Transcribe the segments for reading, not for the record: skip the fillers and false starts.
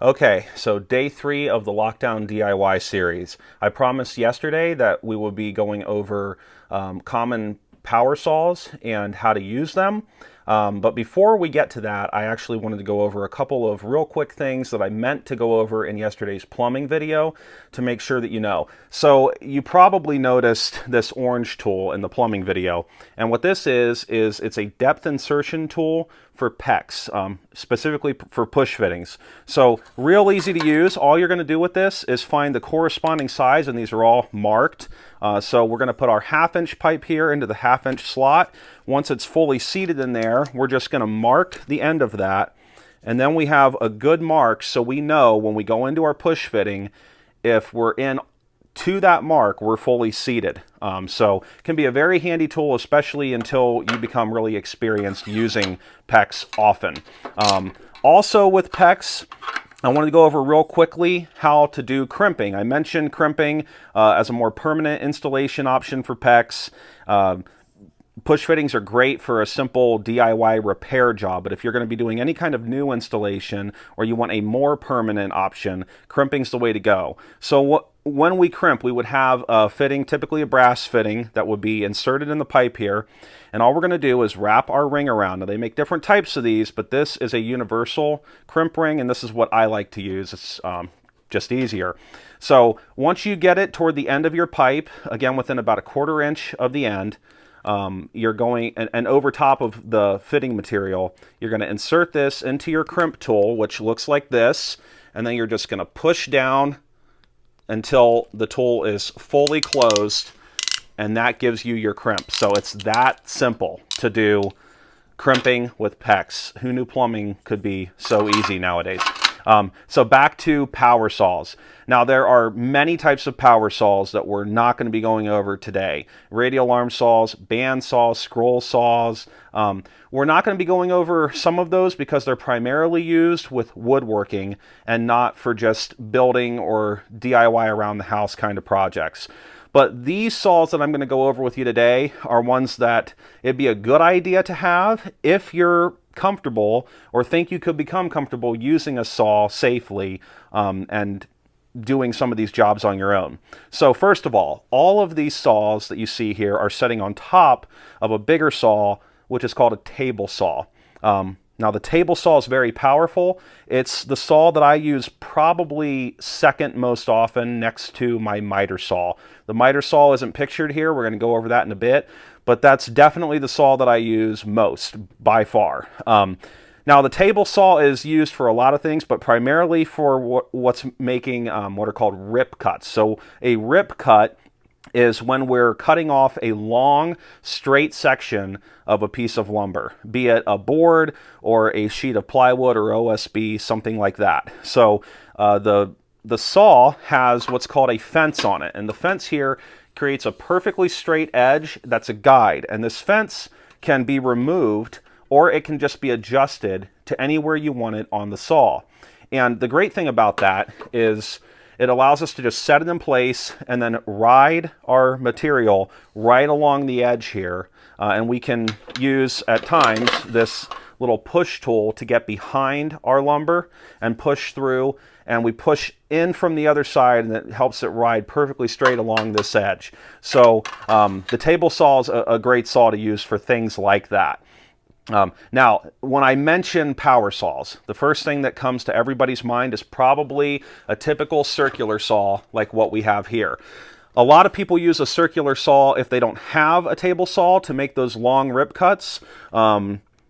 Okay, so day 3 of the Lockdown DIY series. I promised yesterday that we would be going over common power saws and how to use them. But before we get to that, I actually wanted to go over a couple of real quick things that I meant to go over in yesterday's plumbing video to make sure that you know. So you probably noticed this orange tool in the plumbing video. And what this is it's a depth insertion tool for PEX, specifically for push fittings. So real easy to use. All you're going to do with this is find the corresponding size, and these are all marked. So we're going to put our 1/2-inch pipe here into the 1/2-inch slot. Once it's fully seated in there, we're just going to mark the end of that, and then we have a good mark so we know when we go into our push fitting, if we're in to that mark, we're fully seated. So it can be a very handy tool, especially until you become really experienced using PEX often. Also with PEX, I wanted to go over real quickly how to do crimping. I mentioned crimping as a more permanent installation option for PEX. Push fittings are great for a simple DIY repair job, but if you're going to be doing any kind of new installation or you want a more permanent option, crimping's the way to go. So when we crimp, we would have a fitting, typically a brass fitting, that would be inserted in the pipe here, and all we're going to do is wrap our ring around. Now, they make different types of these, but this is a universal crimp ring, and this is what I like to use. It's just easier. So once you get it toward the end of your pipe, again within about 1/4 inch of the end, you're going, and over top of the fitting material, you're going to insert this into your crimp tool, which looks like this, and then you're just going to push down until the tool is fully closed, and that gives you your crimp. So it's that simple to do crimping with PEX. Who knew plumbing could be so easy nowadays? So back to power saws. Now, there are many types of power saws that we're not going to be going over today. Radial arm saws, band saws, scroll saws. We're not going to be going over some of those because they're primarily used with woodworking and not for just building or DIY around the house kind of projects. But these saws that I'm going to go over with you today are ones that it'd be a good idea to have if you're comfortable or think you could become comfortable using a saw safely and doing some of these jobs on your own. So first of all of these saws that you see here are sitting on top of a bigger saw, which is called a table saw. Now, the table saw is very powerful. It's the saw that I use probably second most often next to my miter saw. The miter saw isn't pictured here. We're going to go over that in a bit, but that's definitely the saw that I use most by far. Now, the table saw is used for a lot of things, but primarily for what's making what are called rip cuts. So a rip cut is when we're cutting off a long, straight section of a piece of lumber, be it a board or a sheet of plywood or OSB, something like that. So the saw has what's called a fence on it, and the fence here creates a perfectly straight edge that's a guide, and this fence can be removed or it can just be adjusted to anywhere you want it on the saw. And the great thing about that is it allows us to just set it in place and then ride our material right along the edge here. And we can use, at times, this little push tool to get behind our lumber and push through. And we push in from the other side, and it helps it ride perfectly straight along this edge. So the table saw is a great saw to use for things like that. Now, when I mention power saws, the first thing that comes to everybody's mind is probably a typical circular saw like what we have here. A lot of people use a circular saw if they don't have a table saw to make those long rip cuts.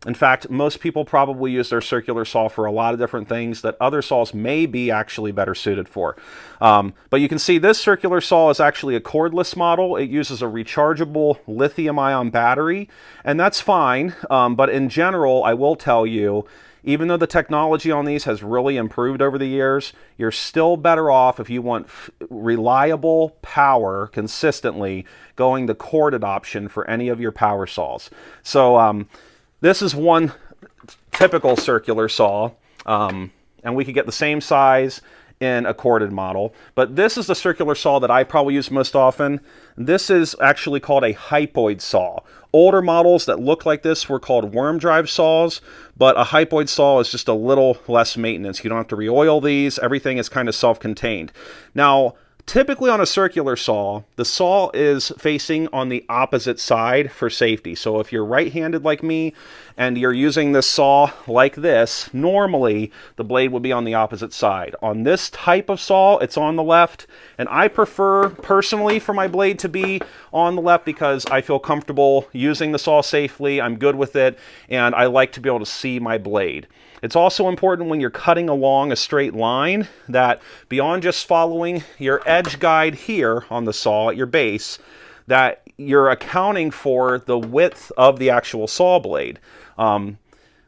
In fact, most people probably use their circular saw for a lot of different things that other saws may be actually better suited for. But you can see this circular saw is actually a cordless model. It uses a rechargeable lithium-ion battery, and that's fine. But in general, I will tell you, even though the technology on these has really improved over the years, you're still better off if you want reliable power consistently going the corded option for any of your power saws. So this is one typical circular saw, and we could get the same size in a corded model, but this is the circular saw that I probably use most often. This is actually called a hypoid saw. Older models that look like this were called worm drive saws, but a hypoid saw is just a little less maintenance. You don't have to re-oil these. Everything is kind of self-contained. Now, typically on a circular saw, the saw is facing on the opposite side for safety. So if you're right-handed like me and you're using this saw like this, normally the blade would be on the opposite side. On this type of saw, it's on the left, and I prefer personally for my blade to be on the left because I feel comfortable using the saw safely, I'm good with it, and I like to be able to see my blade. It's also important when you're cutting along a straight line that beyond just following your edge guide here on the saw at your base, that you're accounting for the width of the actual saw blade.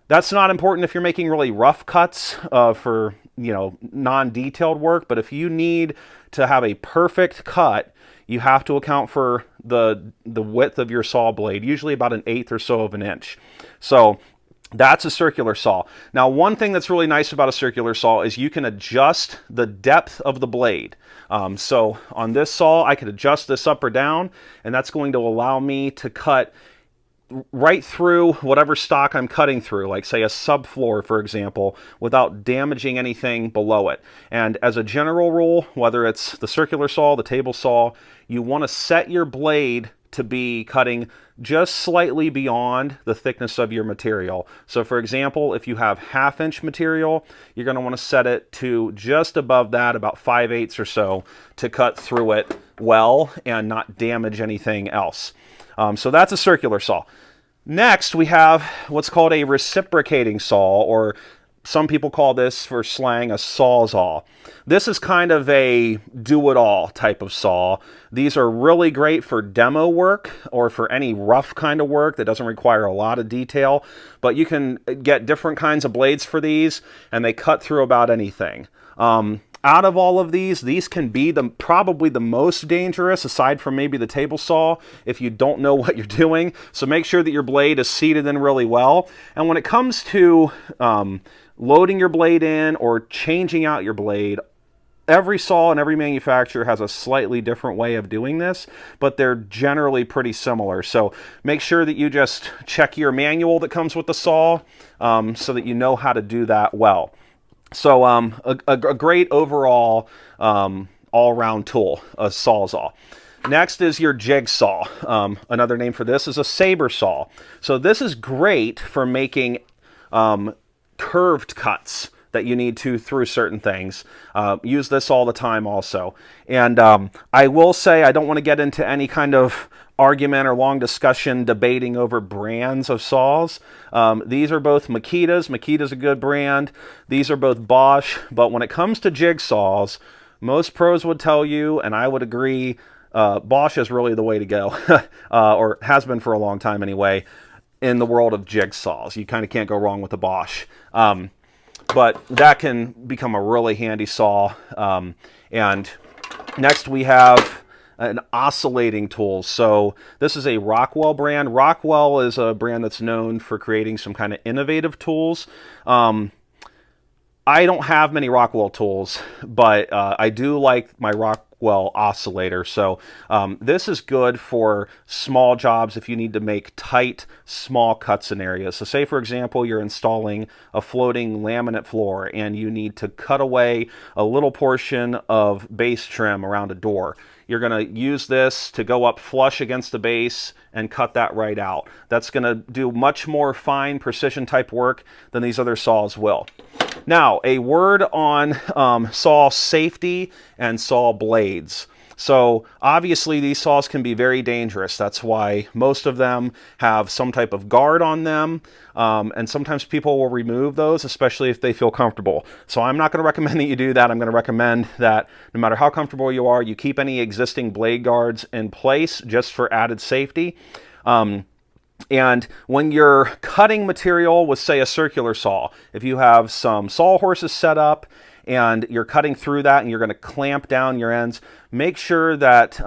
That's not important if you're making really rough cuts for non-detailed work, but if you need to have a perfect cut, you have to account for the width of your saw blade, usually about 1/8 or so of an inch. So that's a circular saw. Now, one thing that's really nice about a circular saw is you can adjust the depth of the blade. So on this saw, I could adjust this up or down, and that's going to allow me to cut right through whatever stock I'm cutting through, like say a subfloor, for example, without damaging anything below it. And as a general rule, whether it's the circular saw, the table saw, you want to set your blade to be cutting just slightly beyond the thickness of your material. So for example, if you have 1/2 inch material, you're going to want to set it to just above that, about 5/8 or so, to cut through it well and not damage anything else. So that's a circular saw. Next, we have what's called a reciprocating saw, or some people call this for slang a sawzall. This is kind of a do-it-all type of saw. These are really great for demo work or for any rough kind of work that doesn't require a lot of detail, but you can get different kinds of blades for these, and they cut through about anything. Out of all of these can be probably the most dangerous, aside from maybe the table saw, if you don't know what you're doing. So make sure that your blade is seated in really well. And when it comes to loading your blade in or changing out your blade, every saw and every manufacturer has a slightly different way of doing this, but they're generally pretty similar. So make sure that you just check your manual that comes with the saw so that you know how to do that well. So a great overall all-round tool, a sawzall. Next is your jigsaw. Another name for this is a saber saw. So this is great for making curved cuts that you need to through certain things. Use this all the time also. And I will say I don't want to get into any kind of argument or long discussion debating over brands of saws. These are both Makita's. Makita's a good brand. These are both Bosch. But when it comes to jigsaws, most pros would tell you, and I would agree, Bosch is really the way to go, or has been for a long time anyway, in the world of jigsaws. You kind of can't go wrong with the Bosch. But that can become a really handy saw. And next we have an oscillating tool. So this is a Rockwell brand. Rockwell is a brand that's known for creating some kind of innovative tools. I don't have many Rockwell tools, but I do like my Rockwell oscillator. So this is good for small jobs if you need to make tight, small cuts in areas. So say, for example, you're installing a floating laminate floor and you need to cut away a little portion of base trim around a door. You're going to use this to go up flush against the base and cut that right out. That's going to do much more fine precision type work than these other saws will. Now, a word on saw safety and saw blades. So obviously these saws can be very dangerous. That's why most of them have some type of guard on them. And sometimes people will remove those, especially if they feel comfortable. So I'm not going to recommend that you do that. I'm going to recommend that no matter how comfortable you are, you keep any existing blade guards in place just for added safety. And when you're cutting material with, say, a circular saw, if you have some sawhorses set up and you're cutting through that and you're going to clamp down your ends, make sure that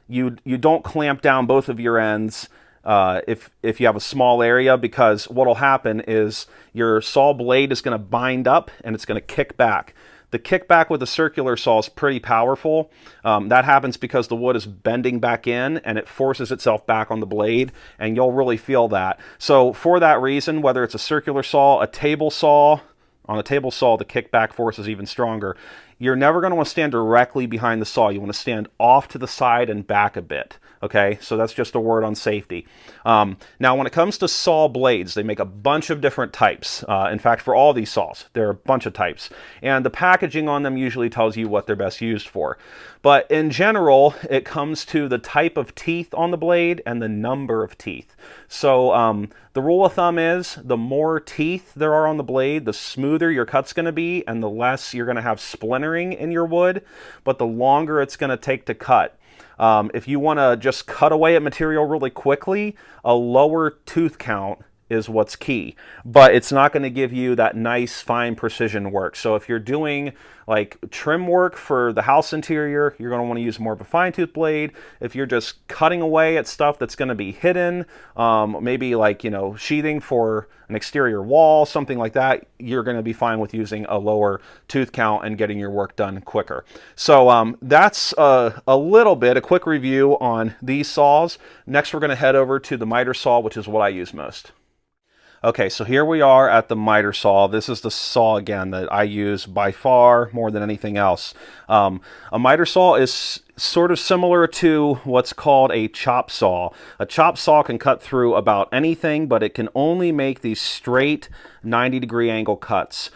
you don't clamp down both of your ends if you have a small area, because what will happen is your saw blade is going to bind up and it's going to kick back. The kickback with the circular saw is pretty powerful. That happens because the wood is bending back in and it forces itself back on the blade, and you'll really feel that. So for that reason, whether it's a circular saw, a table saw, on a table saw, the kickback force is even stronger. You're never going to want to stand directly behind the saw. You want to stand off to the side and back a bit. Okay, so that's just a word on safety. Now, when it comes to saw blades, they make a bunch of different types. In fact, for all these saws, there are a bunch of types. And the packaging on them usually tells you what they're best used for. But in general, it comes to the type of teeth on the blade and the number of teeth. So the rule of thumb is the more teeth there are on the blade, the smoother your cut's going to be and the less you're going to have splintering in your wood, but the longer it's going to take to cut. If you want to just cut away at material really quickly, a lower tooth count is what's key, but it's not going to give you that nice fine precision work. So if you're doing like trim work for the house interior, you're going to want to use more of a fine tooth blade. If you're just cutting away at stuff that's going to be hidden, maybe like, you know, sheathing for an exterior wall, something like that, you're going to be fine with using a lower tooth count and getting your work done quicker. So that's a quick review on these saws. Next, we're going to head over to the miter saw, which is what I use most. Okay, so here we are at the miter saw. This is the saw, again, that I use by far more than anything else. A miter saw is sort of similar to what's called a chop saw. A chop saw can cut through about anything, but it can only make these straight 90-degree angle cuts.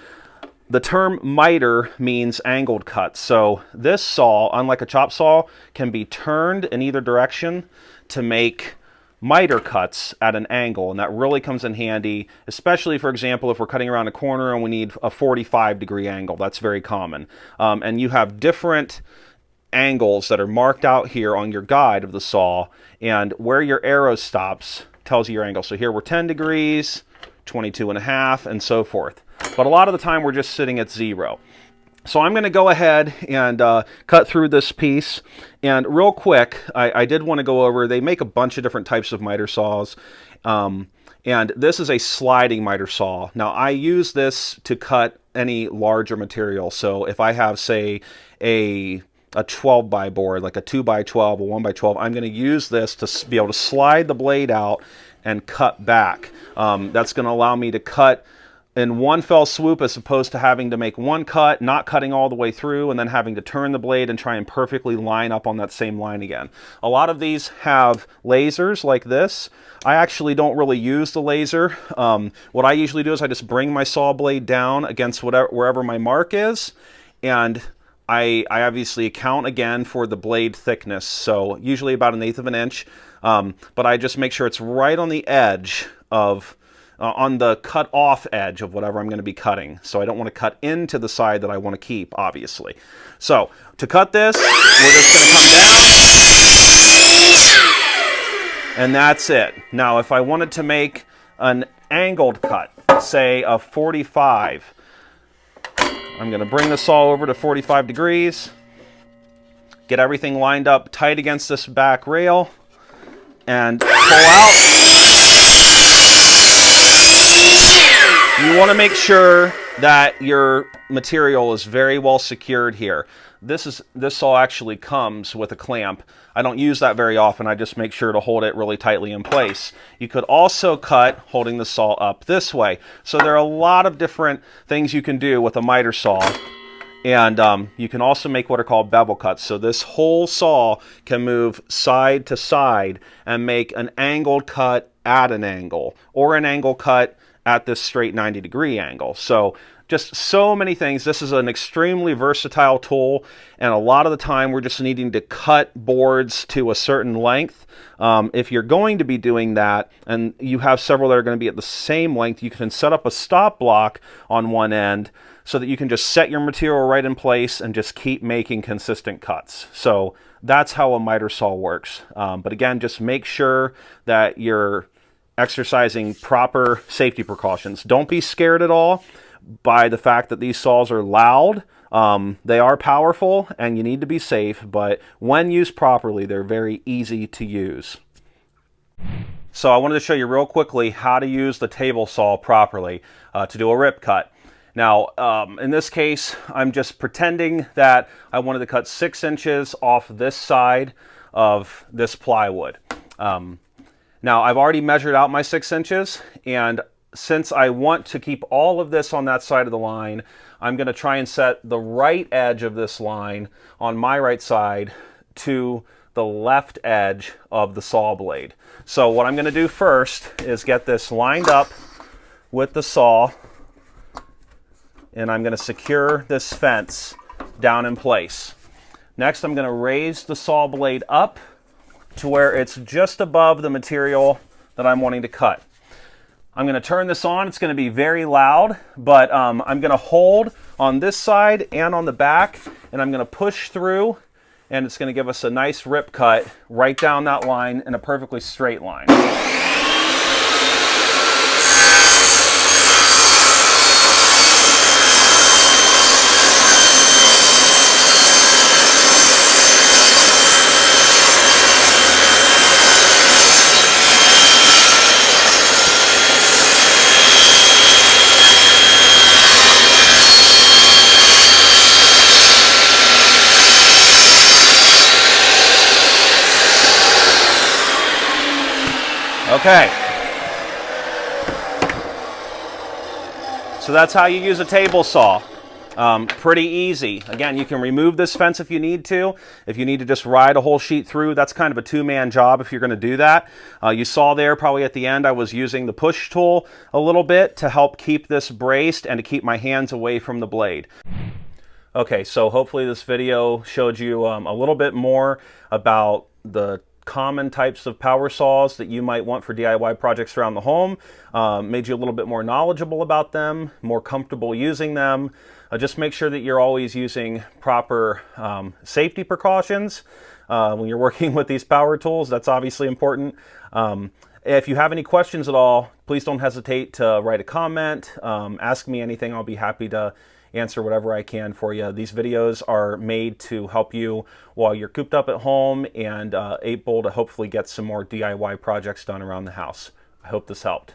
The term miter means angled cuts. So this saw, unlike a chop saw, can be turned in either direction to make miter cuts at an angle, and that really comes in handy, especially, for example, if we're cutting around a corner and we need a 45-degree angle. That's very common. And you have different angles that are marked out here on your guide of the saw, and where your arrow stops tells you your angle. So here we're 10 degrees, 22.5, and so forth. But a lot of the time we're just sitting at 0. So I'm going to go ahead and cut through this piece. And real quick, I did want to go over, they make a bunch of different types of miter saws. And this is a sliding miter saw. Now, I use this to cut any larger material. So if I have, say, a 12 by board, like a 2 by 12, a 1 by 12, I'm going to use this to be able to slide the blade out and cut back. That's going to allow me to cut in one fell swoop, as opposed to having to make one cut, not cutting all the way through, and then having to turn the blade and try and perfectly line up on that same line again. A lot of these have lasers like this. I actually don't really use the laser. What I usually do is I just bring my saw blade down against wherever my mark is, and I obviously account again for the blade thickness, so usually about 1/8 of an inch, but I just make sure it's right on the edge of on the cut off edge of whatever I'm going to be cutting. So I don't want to cut into the side that I want to keep, obviously. So to cut this, we're just going to come down, and that's it. Now, if I wanted to make an angled cut, say a 45, I'm going to bring the saw over to 45 degrees, get everything lined up tight against this back rail, and pull out. You want to make sure that your material is very well secured here. This saw actually comes with a clamp. I don't use that very often. I just make sure to hold it really tightly in place. You could also cut holding the saw up this way. So there are a lot of different things you can do with a miter saw. And you can also make what are called bevel cuts. So this whole saw can move side to side and make an angled cut at an angle, or an angle cut at this straight 90-degree angle. So just so many things. This is an extremely versatile tool, and a lot of the time we're just needing to cut boards to a certain length. If you're going to be doing that, and you have several that are going to be at the same length, you can set up a stop block on one end so that you can just set your material right in place and just keep making consistent cuts. So that's how a miter saw works. But again, just make sure that you're exercising proper safety precautions. Don't be scared at all by the fact that these saws are loud. They are powerful and you need to be safe, but when used properly, they're very easy to use. So I wanted to show you real quickly how to use the table saw properly to do a rip cut. Now, in this case, I'm just pretending that I wanted to cut 6 inches off this side of this plywood. Now, I've already measured out my 6 inches, and since I want to keep all of this on that side of the line, I'm going to try and set the right edge of this line on my right side to the left edge of the saw blade. So what I'm going to do first is get this lined up with the saw, and I'm going to secure this fence down in place. Next, I'm going to raise the saw blade up to where it's just above the material that I'm wanting to cut. I'm going to turn this on. It's going to be very loud, but I'm going to hold on this side and on the back, and I'm going to push through, and it's going to give us a nice rip cut right down that line in a perfectly straight line. Okay, so that's how you use a table saw. Pretty easy. Again, you can remove this fence if you need to. If you need to just ride a whole sheet through, that's kind of a two-man job if you're going to do that. You saw there probably at the end I was using the push tool a little bit to help keep this braced and to keep my hands away from the blade. Okay, so hopefully this video showed you a little bit more about the common types of power saws that you might want for DIY projects around the home, made you a little bit more knowledgeable about them, more comfortable using them. Just make sure that you're always using proper safety precautions when you're working with these power tools. That's obviously important. If you have any questions at all, please don't hesitate to write a comment, ask me anything. I'll be happy to answer whatever I can for you. These videos are made to help you while you're cooped up at home and able to hopefully get some more DIY projects done around the house. I hope this helped.